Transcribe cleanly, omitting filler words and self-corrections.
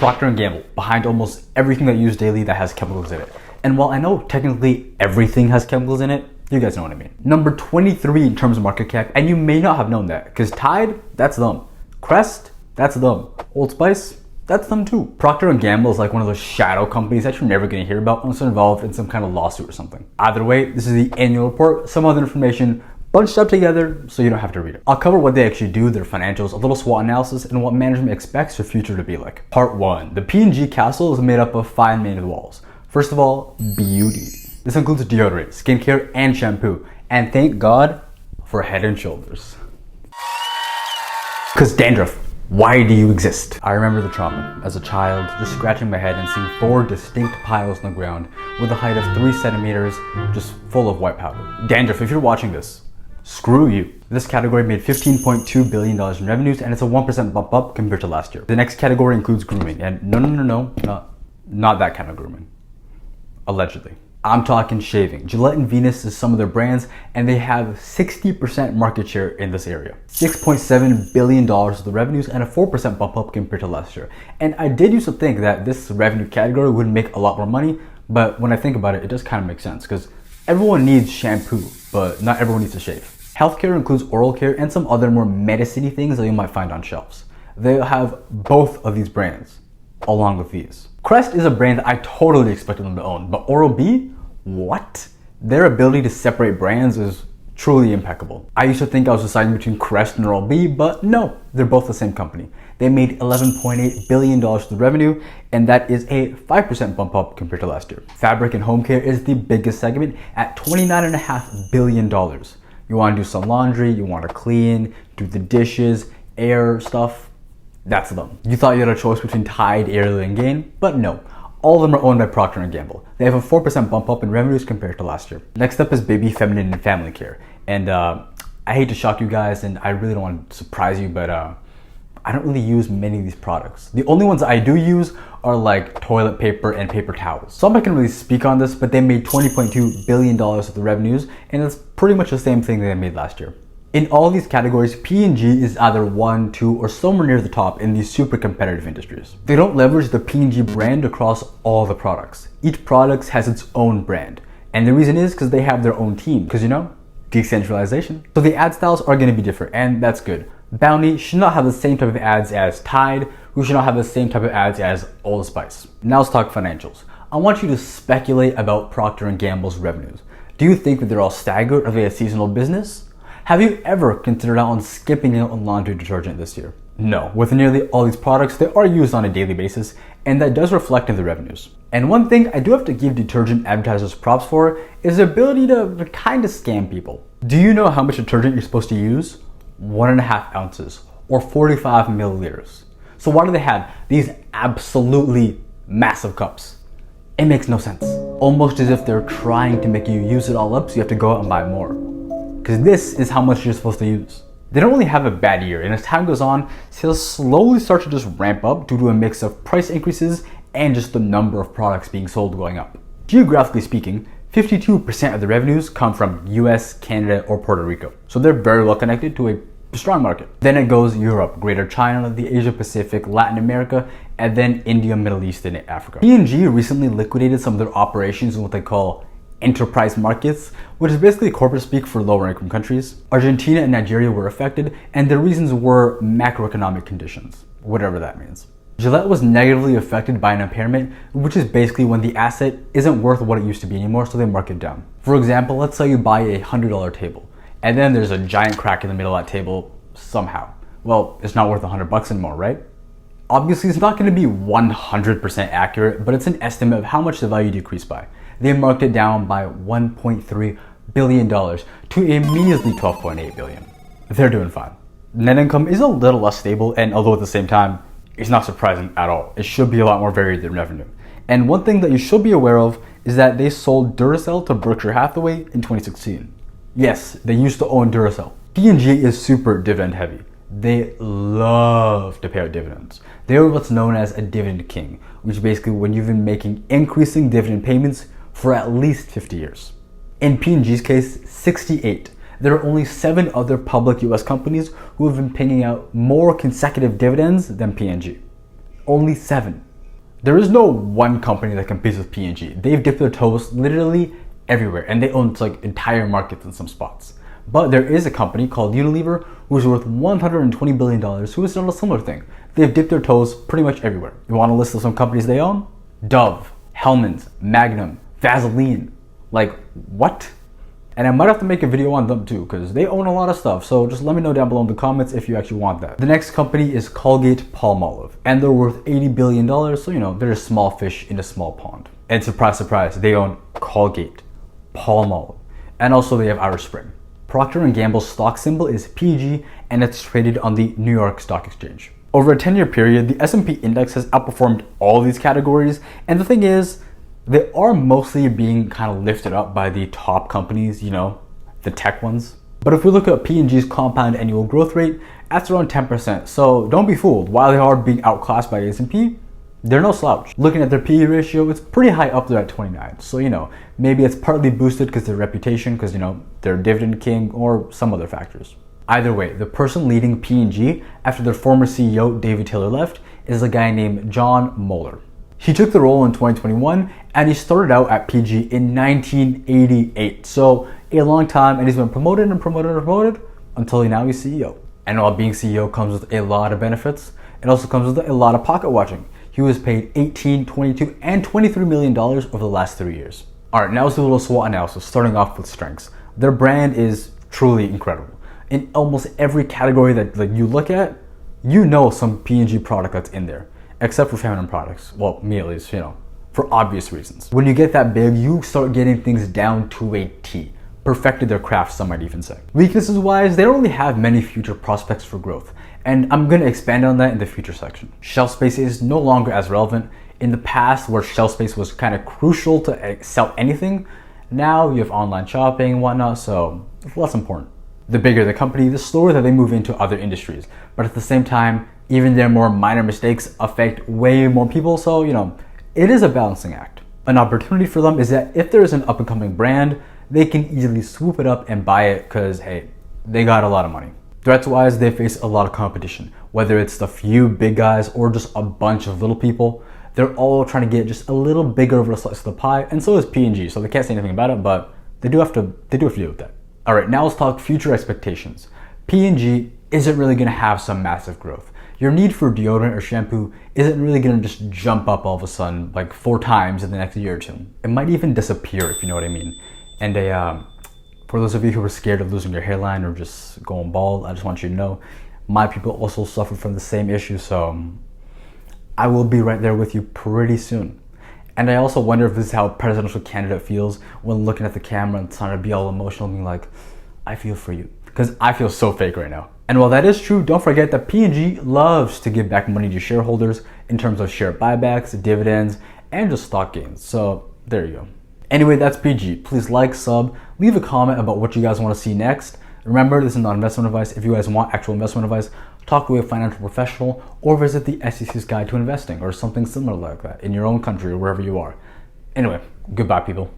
Proctor and Gamble, behind almost everything that you use daily that has chemicals in it. And while I know technically everything has chemicals in it, you guys know what I mean. Number 23 in terms of market cap, and you may not have known that, because Tide, that's them. Crest, that's them. Old Spice, that's them too. Procter and Gamble is like one of those shadow companies that you're never gonna hear about unless they're involved in some kind of lawsuit or something. Either way, this is the annual report, some other information bunched up together so you don't have to read it. I'll cover what they actually do, their financials, a little SWOT analysis, and what management expects their future to be like. Part 1. The P&G castle is made up of 5 main walls. First of all, beauty. This includes deodorant, skincare, and shampoo. And thank God for Head and Shoulders. Cause dandruff, why do you exist? I remember the trauma. As a child, just scratching my head and seeing 4 distinct piles on the ground with a height of 3 centimeters, just full of white powder. Dandruff, if you're watching this, screw you. This category made $15.2 billion in revenues, and it's a 1% bump up compared to last year. The next category includes grooming, and no, not that kind of grooming. Allegedly. I'm talking shaving. Gillette and Venus is some of their brands, and they have 60% market share in this area. $6.7 billion of the revenues and a 4% bump up compared to last year. And I did used to think that this revenue category would make a lot more money, but when I think about it, it does kind of make sense because everyone needs shampoo, but not everyone needs to shave. Healthcare includes oral care and some other more medicine-y things that you might find on shelves. They have both of these brands along with these. Crest is a brand I totally expected them to own, but Oral-B? What? Their ability to separate brands is truly impeccable. I used to think I was deciding between Crest and Oral-B, but no, they're both the same company. They made $11.8 billion in revenue, and that is a 5% bump up compared to last year. Fabric and home care is the biggest segment at $29.5 billion. You want to do some laundry, you want to clean, do the dishes, air stuff, that's them. You thought you had a choice between Tide, Ariel, and Gain, but no. All of them are owned by Procter and Gamble. They have a 4% bump up in revenues compared to last year. Next up is baby, feminine, and family care. And I hate to shock you guys, and I really don't want to surprise you, but I don't really use many of these products. The only ones I do use are like toilet paper and paper towels. So I'm not gonna really speak on this, but they made $20.2 billion of the revenues, and it's pretty much the same thing they made last year. In all these categories, P&G is either 1, 2, or somewhere near the top in these super competitive industries. They don't leverage the P&G brand across all the products. Each product has its own brand. And the reason is because they have their own team, because you know, decentralization. So the ad styles are gonna be different, and that's good. Bounty should not have the same type of ads as Tide, who should not have the same type of ads as Old Spice. Now let's talk financials. I want you to speculate about Procter and Gamble's revenues. Do you think that they're all staggered? Are they a seasonal business? Have you ever considered out on skipping out on laundry detergent this year? No, with nearly all these products, they are used on a daily basis, and that does reflect in the revenues. And one thing I do have to give detergent advertisers props for is the ability to kind of scam people. Do you know how much detergent you're supposed to use? 1.5 ounces, or 45 milliliters. So why do they have these absolutely massive cups? It makes no sense. Almost as if they're trying to make you use it all up so you have to go out and buy more. Because this is how much you're supposed to use. They don't really have a bad year, and as time goes on, sales slowly start to just ramp up due to a mix of price increases and just the number of products being sold going up. Geographically speaking, 52% of the revenues come from US, Canada, or Puerto Rico. So they're very well connected to a strong market. Then it goes Europe, Greater China, the Asia Pacific, Latin America, and then India, Middle East, and Africa. P&G recently liquidated some of their operations in what they call enterprise markets, which is basically corporate speak for lower income countries. Argentina and Nigeria were affected, and the reasons were macroeconomic conditions, whatever that means. Gillette was negatively affected by an impairment, which is basically when the asset isn't worth what it used to be anymore, so they mark it down. For example, let's say you buy a $100 table, and then there's a giant crack in the middle of that table somehow. Well, it's not worth $100 anymore, right? Obviously, it's not going to be 100% accurate, but it's an estimate of how much the value decreased by. They marked it down by $1.3 billion to a measly $12.8 billion. They're doing fine. Net income is a little less stable, and although at the same time, it's not surprising at all. It should be a lot more varied than revenue. And one thing that you should be aware of is that they sold Duracell to Berkshire Hathaway in 2016. Yes, they used to own Duracell. P&G is super dividend heavy. They love to pay out dividends. They're what's known as a dividend king, which is basically when you've been making increasing dividend payments for at least 50 years. In P&G's case, 68. There are only 7 other public US companies who have been paying out more consecutive dividends than P&G. Only 7. There is no one company that competes with P&G. They've dipped their toes literally everywhere, and they own like entire markets in some spots. But there is a company called Unilever who's worth $120 billion who has done a similar thing. They've dipped their toes pretty much everywhere. You want a list of some companies they own? Dove, Hellmann's, Magnum, Vaseline. Like, what? And I might have to make a video on them too, because they own a lot of stuff. So just let me know down below in the comments if you actually want that. The next company is Colgate-Palmolive, and they're worth $80 billion. So, you know, they're a small fish in a small pond. And surprise, surprise, they own Colgate, Palmolive, and also they have Irish Spring. Proctor and Gamble's stock symbol is PG, and it's traded on the New York Stock Exchange. Over a 10-year period, the S&P index has outperformed all these categories, and the thing is, they are mostly being kind of lifted up by the top companies, you know, the tech ones. But if we look at P&G's compound annual growth rate, that's around 10%. So don't be fooled. While they are being outclassed by the S&P, they're no slouch. Looking at their PE ratio, it's pretty high up there at 29. So, you know, maybe it's partly boosted because their reputation, because, you know, they're dividend king or some other factors. Either way, the person leading P&G after their former CEO, David Taylor, left is a guy named John Moeller. He took the role in 2021 and he started out at PG in 1988. So a long time, and he's been promoted and promoted and promoted until now he's CEO. And while being CEO comes with a lot of benefits, it also comes with a lot of pocket watching. He was paid $18, $22, and $23 million over the last 3 years. All right, now let's do a little SWOT analysis, starting off with strengths. Their brand is truly incredible. In almost every category that you look at, you know some P&G product that's in there, except for feminine products. Well, me at least, you know, for obvious reasons. When you get that big, you start getting things down to a T. Perfected their craft, some might even say. Weaknesses wise, they don't really have many future prospects for growth, and I'm going to expand on that in the future section. Shelf space is no longer as relevant. In the past, where shelf space was kind of crucial to sell anything, now you have online shopping and whatnot, so it's less important. The bigger the company, the slower that they move into other industries. But at the same time, even their more minor mistakes affect way more people, so, you know, it is a balancing act. An opportunity for them is that if there is an up-and-coming brand, they can easily swoop it up and buy it because, hey, they got a lot of money. Threats-wise, they face a lot of competition. Whether it's the few big guys or just a bunch of little people, they're all trying to get just a little bigger of a slice of the pie, and so is P&G, so they can't say anything about it, but they do have to deal with that. All right, now let's talk future expectations. P&G isn't really gonna have some massive growth. Your need for deodorant or shampoo isn't really gonna just jump up all of a sudden like 4 times in the next year or two. It might even disappear, if you know what I mean. And for those of you who are scared of losing your hairline or just going bald, I just want you to know, my people also suffer from the same issue, so I will be right there with you pretty soon. And I also wonder if this is how a presidential candidate feels when looking at the camera and trying to be all emotional and being like, I feel for you. Because I feel so fake right now. And while that is true, don't forget that P&G loves to give back money to shareholders in terms of share buybacks, dividends, and just stock gains. So there you go. Anyway, that's PG. Please like, sub, leave a comment about what you guys want to see next. Remember, this is not investment advice. If you guys want actual investment advice, talk with a financial professional or visit the SEC's Guide to Investing or something similar like that in your own country or wherever you are. Anyway, goodbye, people.